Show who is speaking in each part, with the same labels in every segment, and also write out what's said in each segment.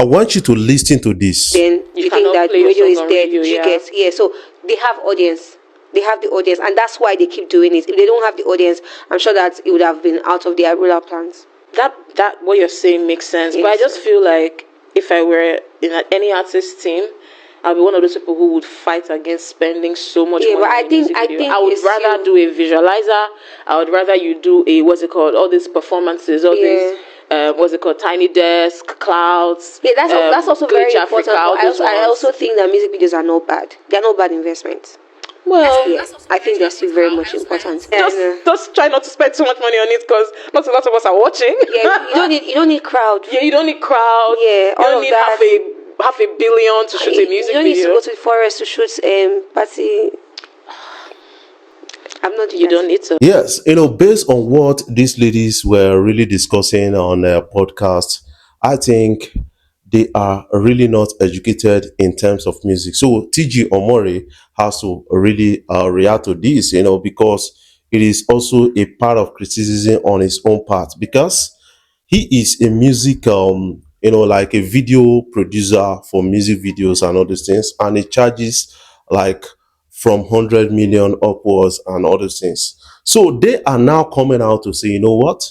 Speaker 1: I want you to listen to this.
Speaker 2: Then you think that radio is dead. Yeah. So they have audience. They have the audience, and that's why they keep doing it. If they don't have the audience, I'm sure that it would have been out of their rural plans.
Speaker 3: That what you're saying makes sense. Yes. But I just feel like if I were in any artist team, I'll be one of those people who would fight against spending so much money.
Speaker 2: But I think
Speaker 3: I would rather do a visualizer. I would rather you do a all these performances, all these tiny desk, clouds.
Speaker 2: Yeah, that's also very important. I also think that music videos are not bad. They're not bad investments.
Speaker 3: Well,
Speaker 2: yes, I think they're still very much important.
Speaker 3: Just try not to spend too much money on it because not a lot of us are watching.
Speaker 2: Yeah, you don't need crowd.
Speaker 3: Yeah, you don't need crowd.
Speaker 2: Yeah,
Speaker 3: you don't need half a billion to shoot a music video.
Speaker 2: You don't need to go to the forest to shoot party. I'm not.
Speaker 3: You don't need to.
Speaker 1: Yes, based on what these ladies were really discussing on their podcast, I think they are really not educated in terms of music. So TG Omori has to really react to this, because it is also a part of criticism on his own part, because he is a music, like a video producer for music videos and all these things, and he charges like from 100 million upwards and other things. So they are now coming out to say, you know what?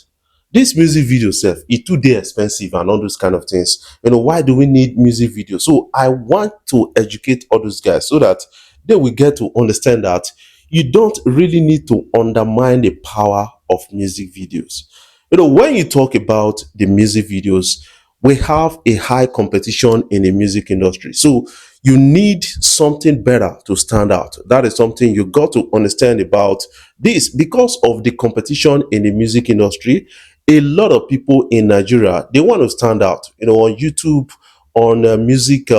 Speaker 1: This music video self is too expensive and all those kind of things. Why do we need music video? So I want to educate all those guys so that they will get to understand that you don't really need to undermine the power of music videos. When you talk about the music videos, we have a high competition in the music industry. So you need something better to stand out. That is something you got to understand about this. Because of the competition in the music industry, a lot of people in Nigeria, they want to stand out, on YouTube, on music,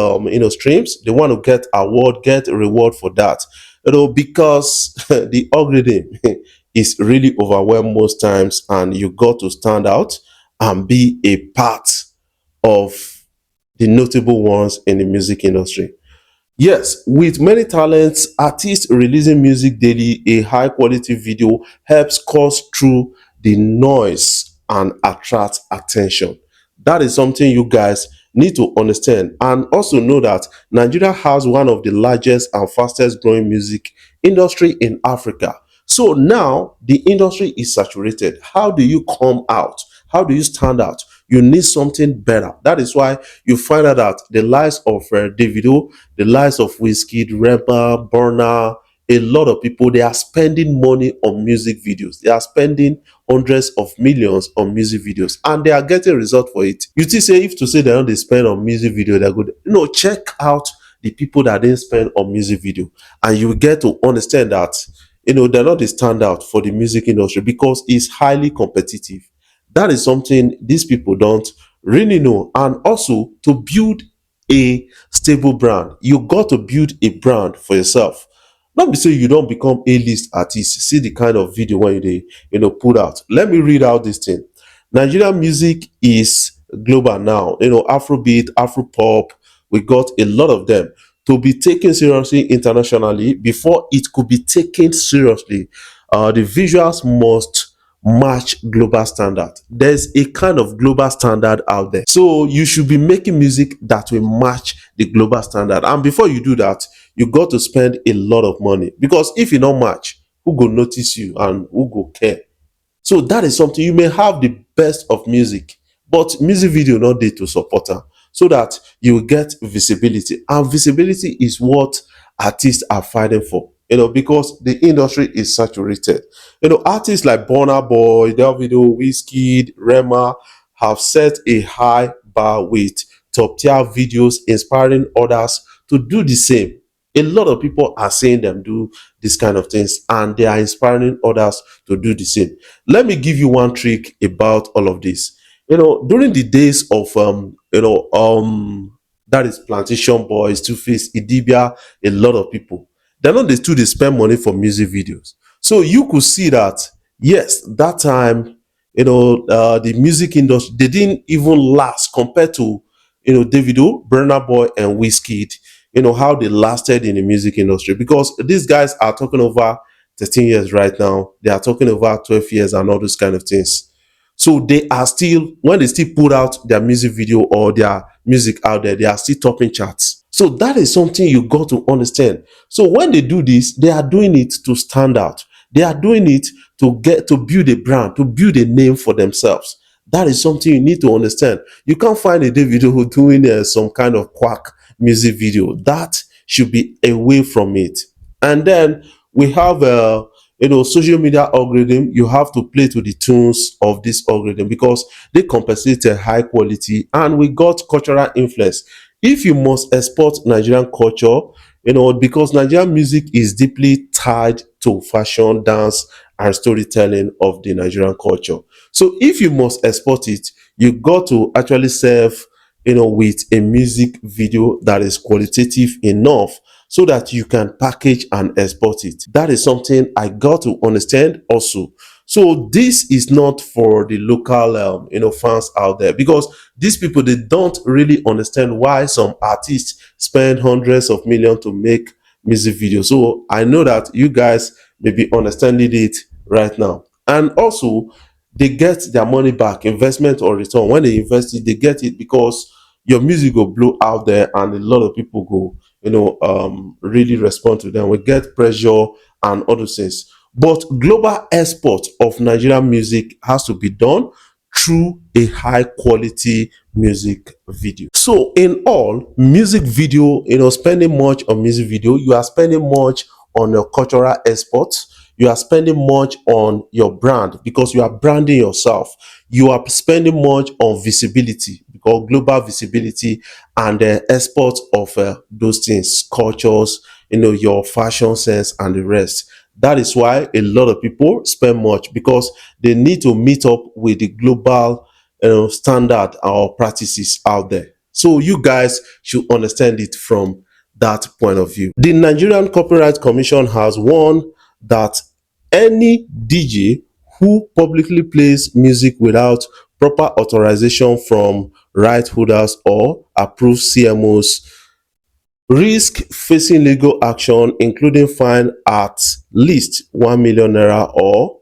Speaker 1: streams. They want to get get a reward for that, because the algorithm is really overwhelmed most times, and you got to stand out and be a part of the notable ones in the music industry. Yes, with many talents, artists releasing music daily, a high quality video helps cut through the noise and attract attention. That is something you guys need to understand, and also know that Nigeria has one of the largest and fastest growing music industry in Africa. So now the industry is saturated. How do you come out? How do you stand out? You need something better. That is why you find out that the likes of Davido, the likes of Wizkid, Rema, Burna, a lot of people, they are spending money on music videos. They are spending hundreds of millions on music videos, and they are getting result for it. You say if to say they don't spend on music video, they're good. Check out the people that didn't spend on music video, and you will get to understand that they're not the standout for the music industry because it's highly competitive. That is something these people don't really know. And also, to build a stable brand, you got to build a brand for yourself. Not be say you don't become A-list artist. See the kind of video when they put out. Let me read out this thing. Nigerian music is global now. Afrobeat, Afropop, we got a lot of them. To be taken seriously internationally, before it could be taken seriously, the visuals must match global standard. There's a kind of global standard out there. So you should be making music that will match the global standard. And before you do that, you got to spend a lot of money. Because if you don't match, who go notice you and who go care? So that is something. You may have the best of music, but music video not there to support her, so that you will get visibility. And visibility is what artists are fighting for. Because the industry is saturated. Artists like Burna Boy, Davido, Wizkid, Rema have set a high bar with top-tier videos, inspiring others to do the same. A lot of people are saying them do this kind of things, and they are inspiring others to do the same. Let me give you one trick about all of this. During the days of that is Plantation Boys, Two-Face, Idibia, a lot of people. They're not the two they spend money for music videos. So you could see that, yes, that time, the music industry, they didn't even last compared to, Davido, Burna Boy, and Wizkid, how they lasted in the music industry. Because these guys are talking over 13 years right now. They are talking over 12 years and all those kind of things. So they are still, when they still put out their music video or their music out there, they are still topping charts. So that is something you got to understand. So when they do this, they are doing it to stand out. They are doing it to get to build a brand, to build a name for themselves. That is something you need to understand. You can't find a Davido who doing some kind of quack music video. That should be away from it. And then we have social media algorithm. You have to play to the tunes of this algorithm because they compensate a high quality, and we got cultural influence. If you must export Nigerian culture, because Nigerian music is deeply tied to fashion, dance, and storytelling of the Nigerian culture. So if you must export it, you got to actually serve, with a music video that is qualitative enough so that you can package and export it. That is something I got to understand also. So this is not for the local, fans out there, because these people, they don't really understand why some artists spend hundreds of millions to make music videos. So I know that you guys may be understanding it right now. And also, they get their money back, investment or return. When they invest it, they get it because your music will blow out there and a lot of people go, really respond to them. We get pressure and other things. But global export of Nigerian music has to be done through a high quality music video. So in all, music video, spending much on music video, you are spending much on your cultural export. You are spending much on your brand because you are branding yourself. You are spending much on visibility because global visibility and export of those things, cultures, your fashion sense and the rest. That is why a lot of people spend much because they need to meet up with the global standard or practices out there. So you guys should understand it from that point of view. The Nigerian Copyright Commission has warned that any DJ who publicly plays music without proper authorization from right holders or approved CMOs risk facing legal action, including fine at least 1 million naira or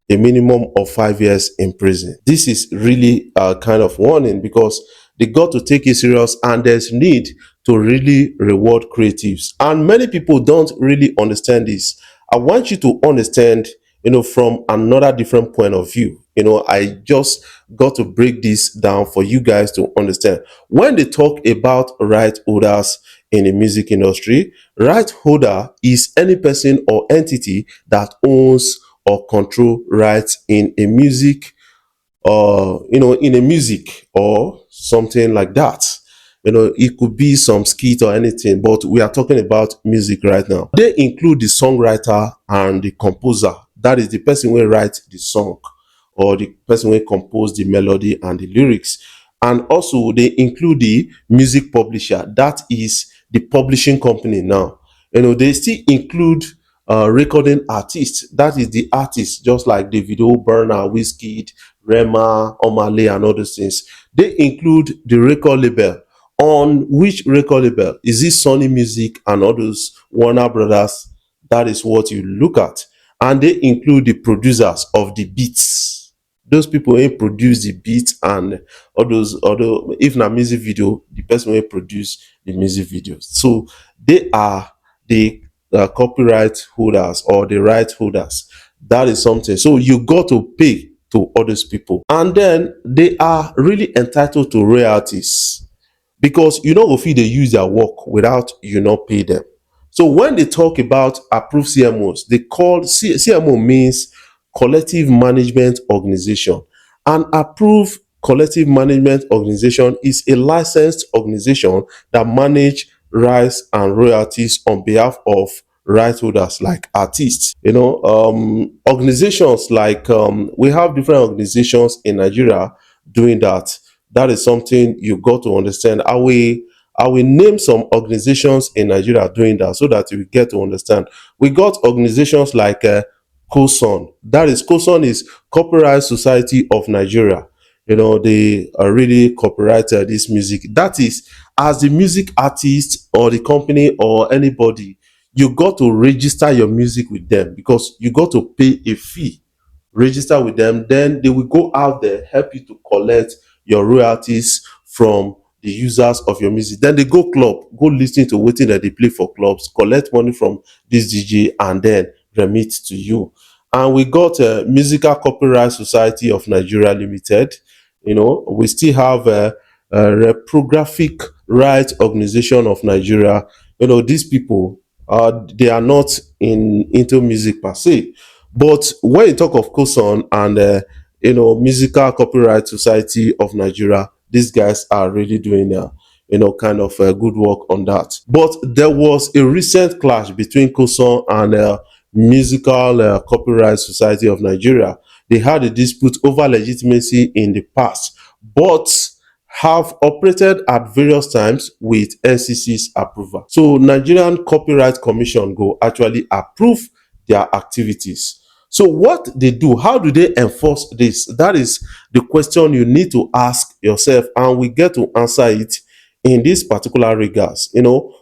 Speaker 1: a minimum of 5 years in prison. This is really a kind of warning because they got to take it serious and there's need to really reward creatives. And many people don't really understand this. I want you to understand, from another different point of view. I just got to break this down for you guys to understand. When they talk about right holders in the music industry, right holder is any person or entity that owns or control rights in a music or in a music or something like that. It could be some skit or anything, but we are talking about music right now. They include the songwriter and the composer. That is the person who writes the song or the person who compose the melody and the lyrics. And also they include the music publisher. That is the publishing company now. They still include recording artists. That is the artist, just like Davido, Burna, Wizkid, Rema, Omale, and other things. They include the record label. On which record label? Is it Sony Music and others, Warner Brothers? That is what you look at. And they include the producers of the beats. Those people who produce the beats and all those other, if not music video, the person who produce the music videos. So they are the copyright holders or the right holders. That is something. So you got to pay to others people. And then they are really entitled to royalties because if they use their work without not pay them. So when they talk about approved CMOs, they call CMO means collective management organization. An approved collective management organization is a licensed organization that manage rights and royalties on behalf of right holders like artists. Organizations like we have different organizations in Nigeria doing that. That is something you got to understand. I will name some organizations in Nigeria doing that so that you get to understand. We got organizations like COSON. That is, COSON is Copyright Society of Nigeria. They really copyrighted this music. That is, as the music artist or the company or anybody, you got to register your music with them because you got to pay a fee register with them, then they will go out there, help you to collect your royalties from the users of your music. Then they go club, go listen to wetin that they play for clubs, collect money from this DJ, and then remit to you. And we got Musical Copyright Society of Nigeria Limited. We still have Reprographic Rights Organization of Nigeria. These people, they are not into music per se, but when you talk of COSON and Musical Copyright Society of Nigeria, these guys are really doing kind of good work on that. But there was a recent clash between COSON and Musical Copyright Society of Nigeria. They had a dispute over legitimacy in the past, but have operated at various times with NCC's approval. So Nigerian Copyright Commission go actually approve their activities. So what they do, how do they enforce this? That is the question you need to ask yourself, and we get to answer it in this particular regards.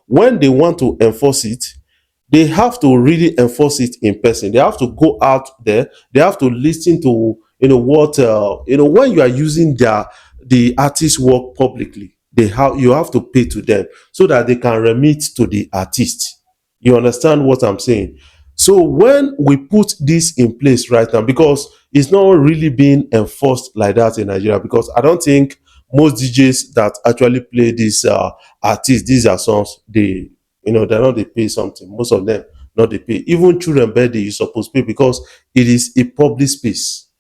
Speaker 1: When they want to enforce it, they have to really enforce it in person. They have to go out there. They have to listen to what when you are using the artist's work publicly. You have to pay to them so that they can remit to the artist. You understand what I'm saying? So when we put this in place right now, because it's not really being enforced like that in Nigeria, because I don't think most DJs that actually play these artists, these are songs, they're not they pay something. Most of them not they pay. Even children birthday, you supposed to pay because it is a public space.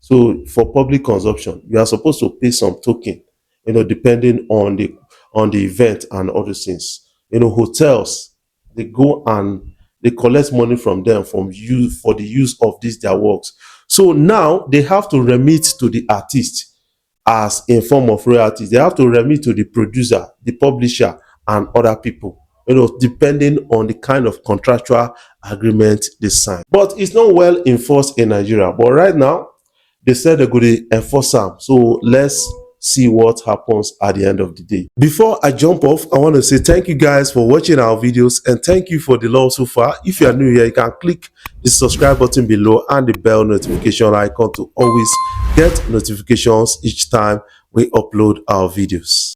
Speaker 1: So for public consumption, you are supposed to pay some token, depending on the event and other things. Hotels, they go and they collect money from them from you for the use of these their works. So now they have to remit to the artist as in form of royalties. They have to remit to the producer, the publisher, and other people, depending on the kind of contractual agreement they sign. But it's not well enforced in Nigeria. But right now, they said they're going to enforce them. So let's see what happens at the end of the day. Before I jump off, I want to say thank you guys for watching our videos, and thank you for the love so far. If you are new here, you can click the subscribe button below and the bell notification icon to always get notifications each time we upload our videos.